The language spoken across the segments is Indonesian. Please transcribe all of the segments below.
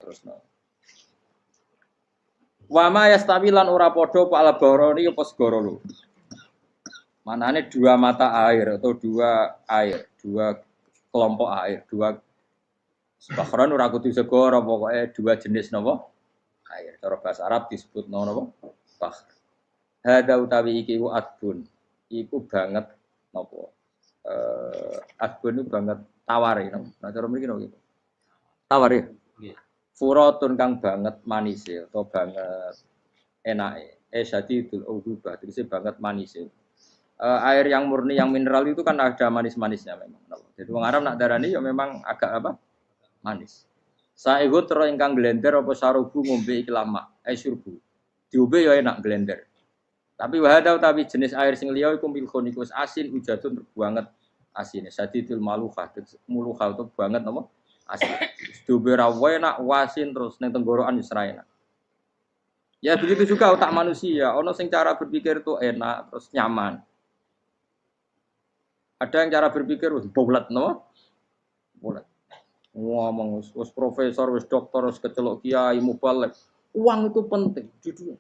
terus no. Wama yastawilan ora padha apa al-barani apa segara lho. Manane dua mata air atau dua air, dua kelompok air, dua bahron ora kudu segara pokoke dua jenis napa? Air. Cara bahasa Arab disebut napa? Bahr. Hada utawi iki ku adbun. Iku banget napa? Adbun itu banget tawar ya. Nah cara mriki napa gitu. Tawar ya. Nggih. Furatun kang banget manis atau banget enake. Syadidul udubah, tegese banget manis. Air yang murni yang mineral itu kan ada manis-manisnya memang. Jadi wong Arab nak darani ya memang agak apa? Manis. Saehu tero ingkang glender apa sarubu ngombe iki lama, syurbu. Diombe ya enak glender. Tapi wahada utawi jenis air sing liya iku milkhun iku asin ujatun banget asine. Syadidul maluha, muluha itu banget napa? Asin. Diombe ra enak wasin terus ning tenggorokan wis ra enak. Ya begitu juga otak manusia, ono sing cara berpikir itu enak terus nyaman. Ada yang cara berpikir wis bulat no? Bulat. Ngomong wis profesor, wis dokter, wis kecelok kiai mubalek. Uang itu penting di dunia.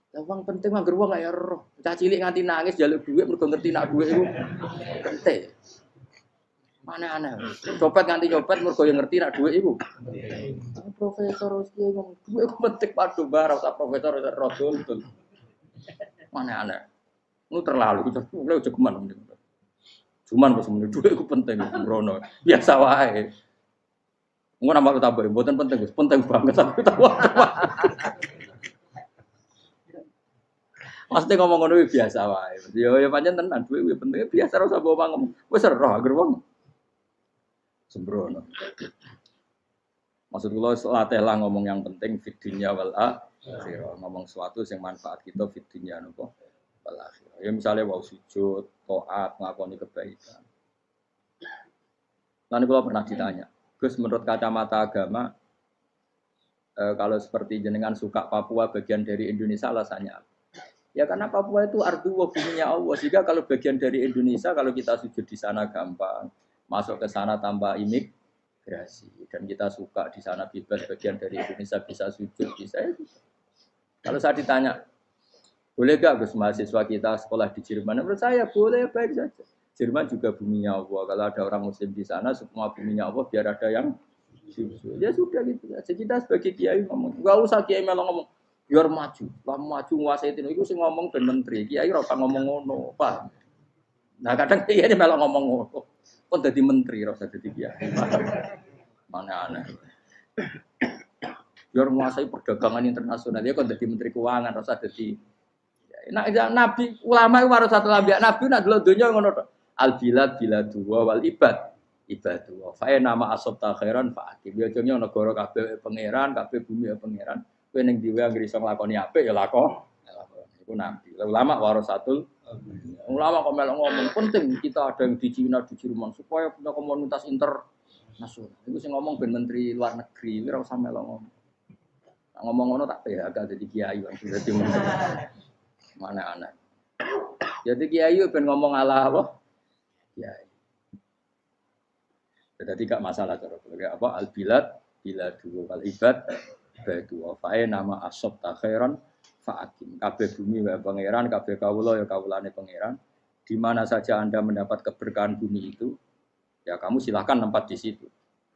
Ya, uang penting mangger wong kaya roh. Cah cilik nganti nangis njaluk dhuwit mergo ngerti nak dhuwit iku penting. Aneh-aneh. Copet nganti copet mergo yang ngerti nak dhuwit iku. Profesor wis kiai ngomong dhuwit iku penting padha bar ora profesor ora rodol. Aneh-aneh. Lu terlalu lu jogeman. Cuman kok semeneh dhuwit iku penting sembrono. Biasa wae. Engko nambah tambah mboten penting, Gus. Penting banget tapi tahu. Mesti ngomong ngono biasa wae. Ya pancen tenan dhuwit penting biasa ora usah bawa ngomong. Wis roh agar wong sembrono. Maksud kula latih lah ngomong yang penting fid dunya wal akhirah. Ngomong sesuatu yang manfaat kita fid dunya napa wal akhirah. Ya misalnya wau sujud, taat, ngakoni kebaikan. Lalu kula pernah ditanya, Gus menurut kacamata agama kalau seperti jenengan suka Papua bagian dari Indonesia alasannya apa? Ya karena Papua itu ardu wa buminya Allah. Jika kalau bagian dari Indonesia kalau kita sujud di sana gampang, masuk ke sana tanpa imigrasi dan kita suka di sana bebas bagian dari Indonesia bisa sujud bisa ya. Kalau saya ditanya, boleh gak Gus mahasiswa kita sekolah di Jerman? Menurut saya boleh baik saja. Jerman juga buminya Allah. Kalau ada orang Muslim di sana, semua buminya Allah biar ada yang ya sudah gitu. Jadi kita sebagai kiai ngomong, gak usah kiai malah ngomong biar maju, lah maju nguasai itu sih ngomong ben menteri. Kiai ora usah ngomong ngono, Pak. Nah kadang kiai malah ngomong ngono. Kok jadi menteri ora usah jadi kiai. Mana aneh. Biar menguasai perdagangan internasional dia kok jadi menteri keuangan ora usah jadi. Nah, nabi ulama itu harus satu nabi nak dulu dunia ngono tok. Al bilad biladu wal ibad ibadu. Fa nama asabta khairan fa akim. Ya jenenge negara kabeh pangeran, kabeh bumi ya pangeran. Kowe ning diwe anggere iso nglakoni apik ya lakon. Iku nabi. Ulama warasatul ulama kok melok ngomong penting kita ada yang di Cina di Jerman supaya punya komunitas internasional. Iku sing ngomong ben menteri luar negeri, ora usah melok ngomong. Ngomong ngono tak PHK jadi kiai wong dadi menteri. Mana anak. Jadi kiai ben ngomong ala apa? Kiai. Jadi gak masalah cara apa al bilad biladu wal ibad badu fa nama asab ta khairan fa akim. Kabeh bumi wae pangeran, kabeh kawula ya kawulane pangeran. Di mana saja Anda mendapat keberkahan bumi itu, ya kamu silahkan tempat di situ.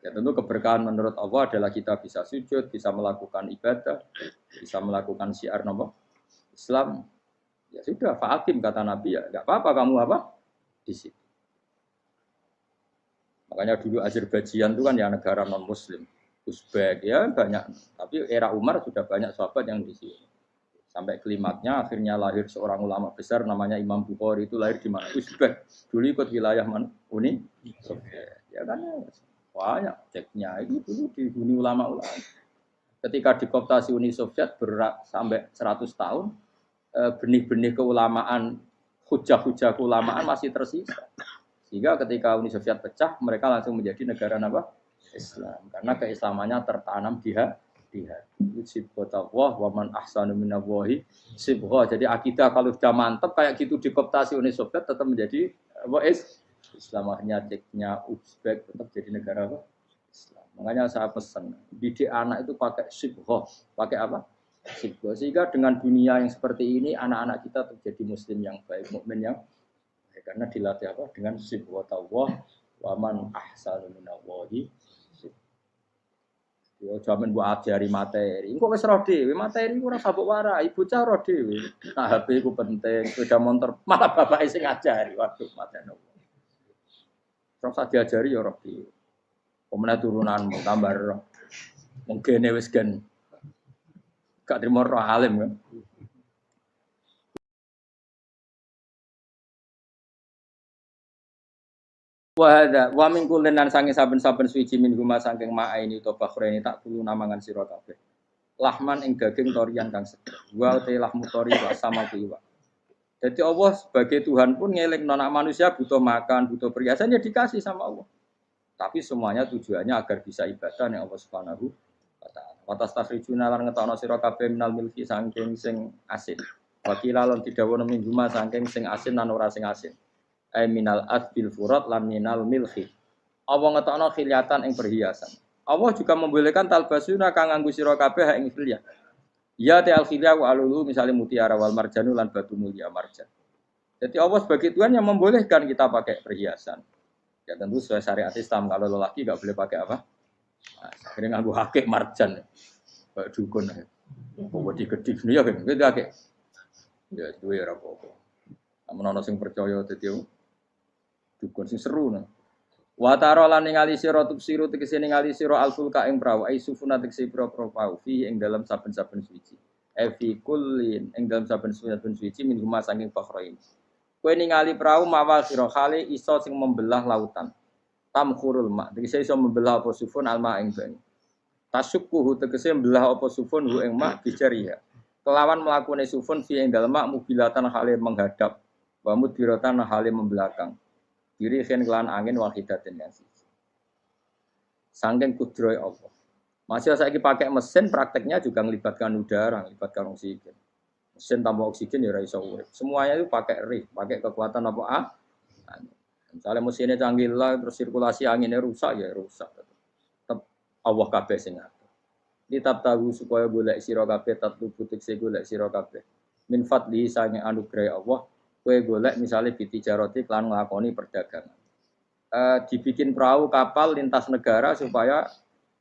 Ya tentu keberkahan menurut Allah adalah kita bisa sujud, bisa melakukan ibadah, bisa melakukan syiar nama Islam. Ya sudah, fa'akim kata Nabi ya, enggak apa-apa kamu apa di situ. Makanya dulu Azerbaijan itu kan ya negara non Muslim, Uzbek ya banyak. Tapi era Umar sudah banyak sahabat yang di sini. Sampai klimaknya akhirnya lahir seorang ulama besar namanya Imam Bukhari itu lahir di mana? Uzbek. Dulu ikut wilayah mana? Uni Soviet. Ya kan banyak ceknya itu dulu di Uni ulama-ulama. Ketika dikooptasi Uni Soviet berat sampai 100 tahun. Benih-benih keulamaan, hujah-hujah keulamaan masih tersisa. Sehingga ketika Uni Soviet pecah, mereka langsung menjadi negara apa? Islam. Karena keislamannya tertanam di hati. Sibghatullah wa man ahsanu minallahi sibghah. Jadi akidah kalau sudah mantap kayak gitu dikooptasi Uni Soviet tetap menjadi apa? Islam. Akhirnya ceknya Uzbek tetap jadi negara apa? Islam. Makanya saya pesan, didik anak itu pakai sibghah, pakai apa? Sibghah. Sehingga dengan dunia yang seperti ini, anak-anak kita terjadi muslim yang baik, mukmin yang baik. Karena dilatih apa? Dengan sibghah tawah, wa man ahsanu minallahi. Yo jaman buat ajari materi. Engko wis roh dhewe, materi ku ora sabuk warai, bocah roh dhewe. Nah, HP ku penting, sepeda motor malah bapake sing ngajari. Waduh, mateno. Terus diajari ya roh dhewe. Pemene turunanmu tambah roh. Mungkin wis gen gak trimo roh alim kan. Wa min kullin lan sange saben-saben suci min guma saking ma'aini to bakhreni tak kulo namangan sira kabeh. Lahman ing daging torian kang seger. Wa te lahmu tori wa sama kuwi. Jadi Allah sebagai Tuhan pun ngeling anak manusia butuh makan, butuh perhiasan ya dikasih sama Allah. Tapi semuanya tujuannya agar bisa ibadah ning Allah Subhanahu wa taala. Wa tastakhrijuna lan ngetokno sira kabeh minal milki saking sing asin. Wa kilalon didhawuhna min guma saking sing asin lan ora sing asin. Minal adbil furat lan minal milhi. Allah ngetokno khilyatan ing perhiasan. Allah juga membolehkan talbasuna kang nganggo sira kabeh ing khilyah. Ya ta'al khilyah wa alulu misalnya mutiara wal marjanu lan batu mulia marjan. Jadi Allah sebagai Tuhan yang membolehkan kita pakai perhiasan. Ya tentu sesuai syariat Islam, kalau lelaki enggak boleh pakai apa? Nah, akhirnya nganggo hakik marjan. Kayak dukun. Bawa digedhi ya kan gitu hakik. Ya duwe ora apa-apa. Amun ana sing percaya dadi dukun sing seru nah. Wa tara lan ningali sira tubsiru tegese ningali sira alfulka ing prawu ai sufuna tegese prawu fi ing dalam saben-saben suci. Fi kullin ing dalam saben-saben suci min huma saking bakhrain. Kowe ningali prawu mawa sira khali iso sing membelah lautan. Tamkhurul ma tegese iso membelah apa sufun alma ing banyu. Tasukkuhu tegese membelah apa sufun hu ing ma bijariha. Kelawan mlakune sufun fi ing dalem mak mubilatan khali menghadap wa mudbiratan khali membelakang. Diri khen kelan angin wahidatin yang siji. Sangking kudroy Allah. Masih saya pakai mesin, prakteknya juga melibatkan udara, melibatkan oksigen. Mesin tanpa oksigen ya ora iso urip. Semuanya itu pakai rig, pakai kekuatan apa ah? Misalnya mesinnya canggih lah, terus sirkulasi anginnya rusak ya rusak. Tetap Allah kabeh sing ngatur. Kitab tahu supaya golek sira kabeh tatlu butik se golek sira kabeh. Min fadli sange anugerah Allah. Kue golek misalnya biti jaroti klan ngelakoni perdagangan. Dibikin perahu kapal lintas negara supaya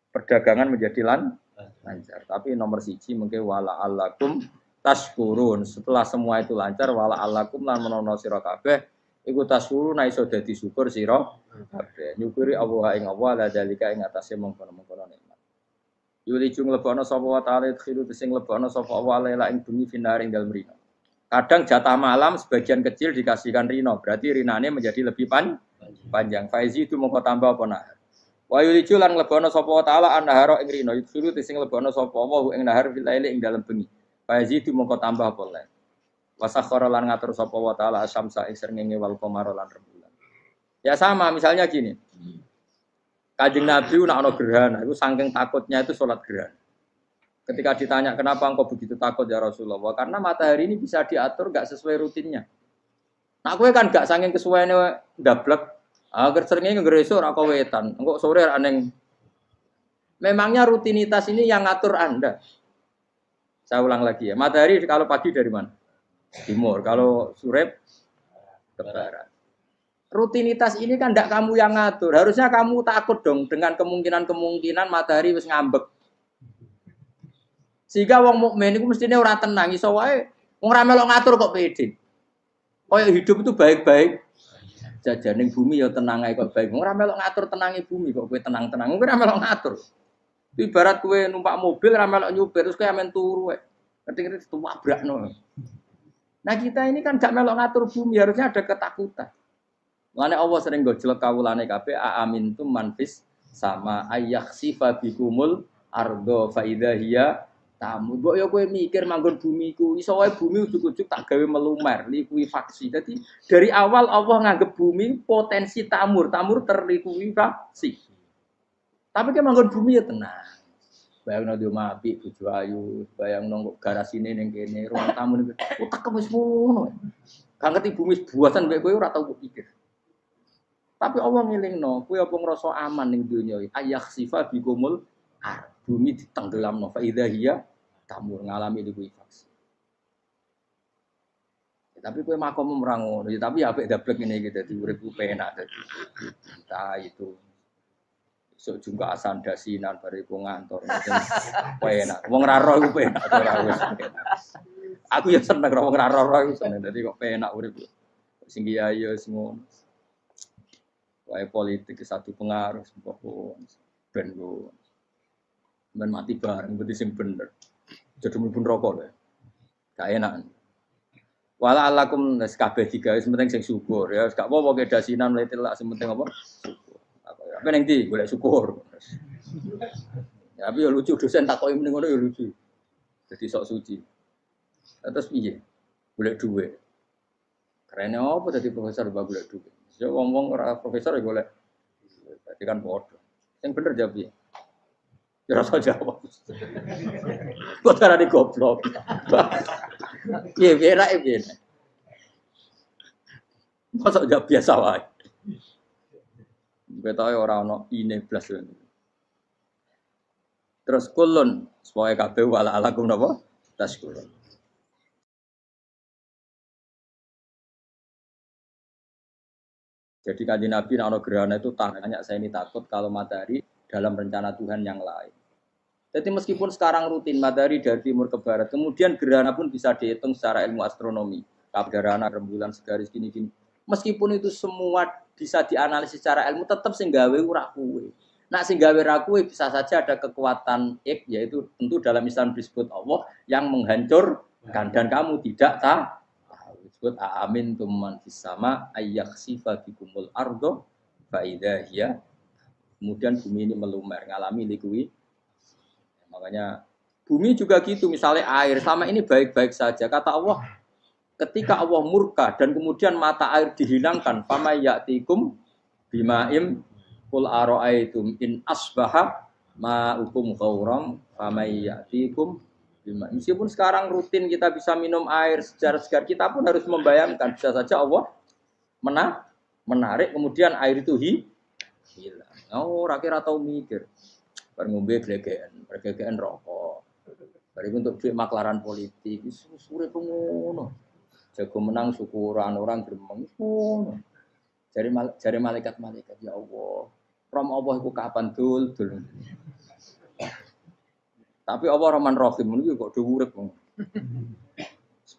perdagangan menjadi lancar. Tapi nomor siji mungkin wala alakum tashkurun. Setelah semua itu lancar wala alakum lan menono sira kabeh iku tashkurun iso dadi syukur sira kabeh. Nyukuri Allah ing Allah la dalika ing atase mengkono-mengkono nikmat. Yuli jung lebokno sapa wa ta'ala khiru sing lebokno sapa Allah lela ing bumi finaring dalem rino. Kadang jatah malam sebagian kecil dikasihkan rino, berarti rinane menjadi lebih panjang. Faizi itu mongko tambah apa nahar. Wa yuliju lan lebono sapa taala an-nahara ing rino, yusuru sing lebono sapa wa ing nahar fil laili ing dalem bengi. Faizi itu mongko tambah apa lan. Wa sakhara lan ngatur sapa wa taala asyamsa ing srengenge wal qamara lan rembulan. Ya sama, misalnya gini. Kanjeng Nabi nak ana gerhana, itu saking takutnya itu salat gerhana. Ketika ditanya kenapa engkau begitu takut ya Rasulullah, karena matahari ini bisa diatur gak sesuai rutinnya. Nah, kowe kan gak saking kesuwene ndablek. Agar seringnya nggereso ora kowe wetan. Engko sore aneng. Memangnya rutinitas ini yang ngatur Anda. Saya ulang lagi ya. Matahari kalau pagi dari mana? Timur. Kalau sore ke barat. Rutinitas ini kan ndak kamu yang ngatur. Harusnya kamu takut dong dengan kemungkinan matahari wis ngambek. Sehingga wong mukmin iku mestine ora tenang, iso wae wong ora melok ngatur kok pede. Kaya hidup itu baik-baik. Jajaning bumi ya tenang ae kok baik. Wong ora melok ngatur tenange bumi kok kowe tenang-tenang. Kowe ora melok ngatur. Itu ibarat kowe numpak mobil ora melok nyupir terus kowe amen turu wae. Ngerti-ngerti tuwabrakno. Nah, kita ini kan gak melok ngatur bumi, harusnya ada ketakutan. Mulane Allah sering gojlek kawulane kabeh aamintum manfis sama ayakhsifa bikumul ardo fa idza hiya tamu, mbok ya kowe mikir manggon bumi ku, iso wae bumi ujug-ujug tak gawe melumer, likuifaksi. Jadi dari awal Allah nganggep bumi potensi tamur terlikuifaksi. Tapi kan manggon bumi ya tenang. Bayangno di omah apik, bojo ayu, bayangno garasine ning kene, ruang tamu ning otak wis ngono. Gak ngerti bumi buatan kowe ora tau pikir. Tapi Allah ngelingno, kowe apa ngrasa aman ning donya iki? Ayakhsifa bikumul bumi ditenggelamno fa idza hiya tamur ngalami iku faksi. Tapi kowe makom ora ngono, tapi apik dablek ngene iki dadi uripku penak dadi. Entah itu esuk juga asan dasinan bariku ngantor. Penak. Wong ra roh iku penak ora wis. Aku ya seneng wong ra roh iku seneng. Dadi kok penak urip. Sing kiai ya sing ngono. Wae politik satu pengaruh sembako ben go. Ben mati bareng berarti sing bener. Jadi mlebu neraka lho. Gak enak. Wala alakum nes kabeh digawe penting sing syukur ya. Gak apa-apa ke dasinan mletil sing penting apa? Syukur. Apa ning ndi golek syukur. Ya tapi ya lucu dosen takoki mending ngono ya lucu. Jadi sok suci. Terus piye? Golek dhuwit. Keren apa dadi profesor mbak golek dhuwit. Ya wong-wong ora profesor ya golek. Berarti kan bodoh. Yang bener jawab piye? Ya rasa jawab. Kok carane goblok. Piye piye ra piye. Masa jawab biasa wae. Betahe ora ana ine blas. Terus kulun supaya kabeh wala alakum napa? Taskurun. Jadi kanjeng Nabi ana gerhana itu tanya saya ini takut kalau matahari dalam rencana Tuhan yang lain. Jadi meskipun sekarang rutin matahari dari timur ke barat, kemudian gerhana pun bisa dihitung secara ilmu astronomi. Gerhana rembulan segaris gini-gini. Meskipun itu semua bisa dianalisis secara ilmu, tetap sing gawe ora kuwe. Nak sing gawe ra kuwe bisa saja ada kekuatan yaitu tentu dalam Islam disebut Allah yang menghancurkan dan kamu tidak tahu. Disebut amin tumman fis sama ayyakhsifa bikumul ardo fa idza hiya. Kemudian bumi ini melumer ngalami likui. Makanya bumi juga gitu, misalnya air selama ini baik-baik saja. Kata Allah, ketika Allah murka dan kemudian mata air dihilangkan, fama ya'tikum bima'im qul ara'aitum in asbaha ma'ukum ghauram fama ya'tikum bima. Meskipun sekarang rutin kita bisa minum air segar-segar, kita pun harus membayangkan bisa saja Allah menarik kemudian air itu hilang. Oh, rakyat atau mikir. Bar ngombe glegeken rokok. Bar iku untuk duit maklaran politik, wis sure ngono. Jago menang syukuran orang gremeng ngono. Jare malaikat-malaikat ya Allah. Rom Allah iku kapan dul. Tapi Allah Rahman Rahim niku kok do urip wong.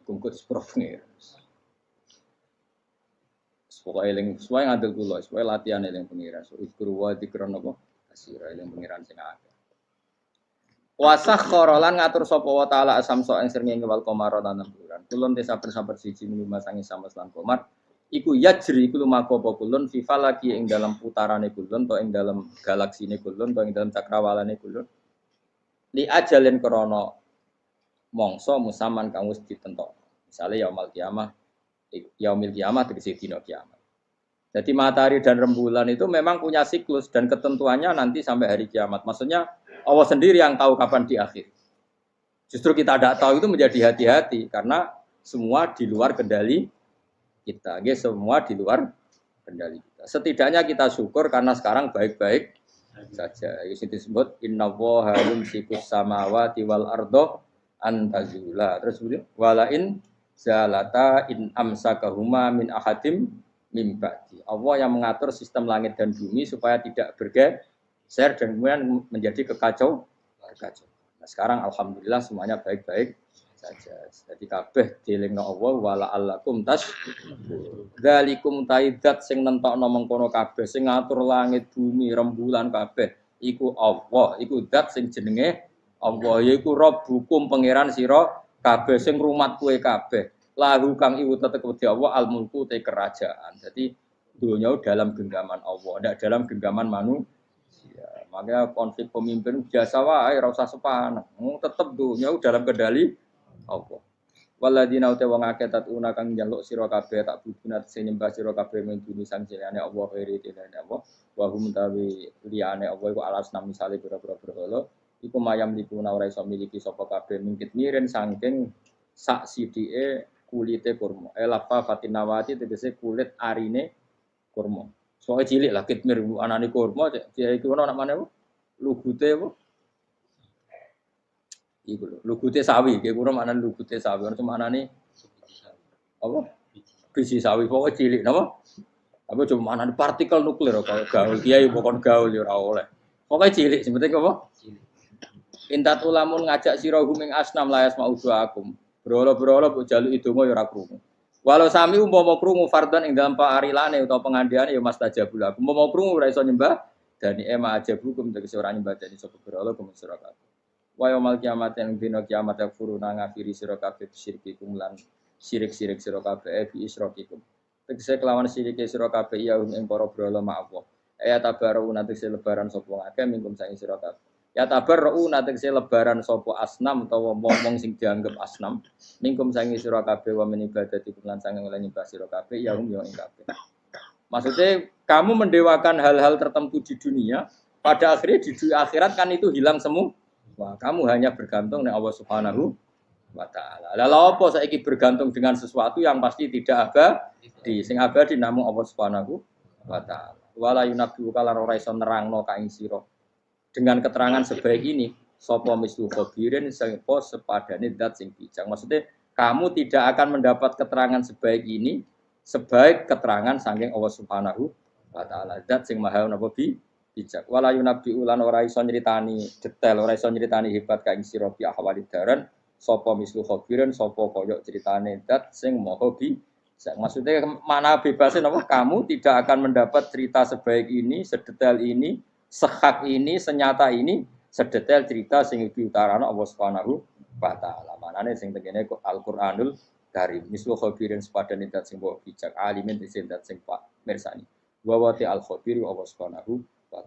Bungkut sprofne. Pokoke eling suwe ngandel kula, suwe latihan eling pengiran. So ikru wa dikron apa? Kasira eling pengiran sing akeh. Wasakhkhara lan ngatur sapa wa taala asamso ing srengenge wal qamara lan bulan. Kulun te sabar-sabar siji minuma sangi samas lan qamar. Iku yajri iku lumaku apa kulun fi falaki ing dalam putarane kulun to ing dalam galaksine kulun to ing dalam cakrawalane kulun. Li ajalin krana mangsa musaman kang wis ditentokno. Misale yaumul kiamah tegese dina kiamat. Jadi matahari dan rembulan itu memang punya siklus dan ketentuannya nanti sampai hari kiamat. Maksudnya Allah sendiri yang tahu kapan di akhir. Justru kita tidak tahu itu menjadi hati-hati karena semua di luar kendali kita. Semua di luar kendali kita. Setidaknya kita syukur karena sekarang baik-baik saja. Itu disebut innallaha yumsikus samawati wal ardo antazula. Terus kemudian walain zalata in amsakahuma min ahadim mim ba'di. Allah yang mengatur sistem langit dan bumi supaya tidak bergeser dan kemudian menjadi kekacauan. Nah, sekarang alhamdulillah semuanya baik-baik saja. Jadi kabeh dielingno Allah wala allakum dzalikum taidat sing nentokno mengkono kabeh sing ngatur langit bumi rembulan kabeh iku Allah, iku zat sing jenenge Allah, yaiku Rabbukum pangeran sira kabeh sing rumat kowe kabeh. Lahu kang iku tetep wedi Allah al mulku te kerajaan. Jadi dunia dalam genggaman Allah, tidak dalam genggaman manusia. Makanya konflik pemimpin biasa wae ora usah sepaneng. Tetep dunia dalam kendali Allah. Waladina uta wong akeh tatuna kang njaluk sira kabeh tak buduna sing nyembah sira kabeh menduni sang jenenge Allah khairi tilane Allah. Wa hum tawi liyane Allah iku alas nam misale pira-pira berhala. Iku mayam dipuna ora iso miliki sapa kabeh mingkit miren saking sak sidike kulite kurma. Elafa fatinawati tegese kulit arine kurma. Soale cilik lah kitmir anane kurma dia iku ono nak mana apa? Lugute apa? Iku lho, lugute sawi, ki kurma maknane lugute sawi, ono maknane apa? Biji sawi pokoke cilik napa? Tapi cuma maknane partikel nuklir kaya gaul, kiai pokon gaul ya ora oleh. Pokoke cilik, sing penting apa? Intat ulamun ngajak sira guming asnam layas mau akum. Berolo-berolo mbok jaluki donga ya ora krungu. Walau sami umpama krungu fardhan ing dalem paarilane utawa pengandiane ya mastajabul aku. Umpama krungu ora iso nyembah dani ema aja hukum tegese ora nyembah dani sapa berolo kuwi sira kabeh. Wa yaumil kiamat ing dina kiamat furuna ngafiri sira kabeh syirkikum lan sirik-sirik sira kabeh bi isrokikum. Tegese kelawan sirike sira kabeh ya ing para berolo ma'awa. Ya tabaru nanti lebaran sapa akeh mingkum saing sira kabeh. Ya tabarru natekse lebaran sapa asnam utawa wong sing dianggep asnam mingkum sangi sira kabeh wa min ibadati lan sange lan nyembah sira kabeh ya hum ya ing kabeh. Maksudnya kamu mendewakan hal-hal tertentu di dunia, pada akhirnya di akhirat kan itu hilang semua. Wah, kamu hanya bergantung dengan Allah Subhanahu wa taala. Lah lha apa saiki bergantung dengan sesuatu yang pasti tidak abadi, sing abadi namung Allah Subhanahu wa taala. Wala yunabbi'uka lan ora iso nerangno ka ing sira dengan keterangan sebaik ini sapa mislu khabirin sapa sepadane zat sing bijak. Maksudnya kamu tidak akan mendapat keterangan sebaik ini sebaik keterangan saking Allah Subhanahu wa taala zat sing maha napa bijak. Wala yunabbi ulan ora iso nyritani detail, ora iso nyritani hebat ka ing sira bi ahwalid daran sapa mislu khabirin sapa kaya critane zat sing maha bijak. Maksudnya mana bebasnya napa kamu tidak akan mendapat cerita sebaik ini, sedetail ini, sehak ini, senyata ini, sedetail cerita sing diutarana Allah Subhanahu wa taala. Manane sing tegene Al-Qur'anul Karim. Mislu khabirin sepadane dat sing bijak, alimin sing dat sing pak mirsani. Wa wa al-khabir Allah Subhanahu wa taala.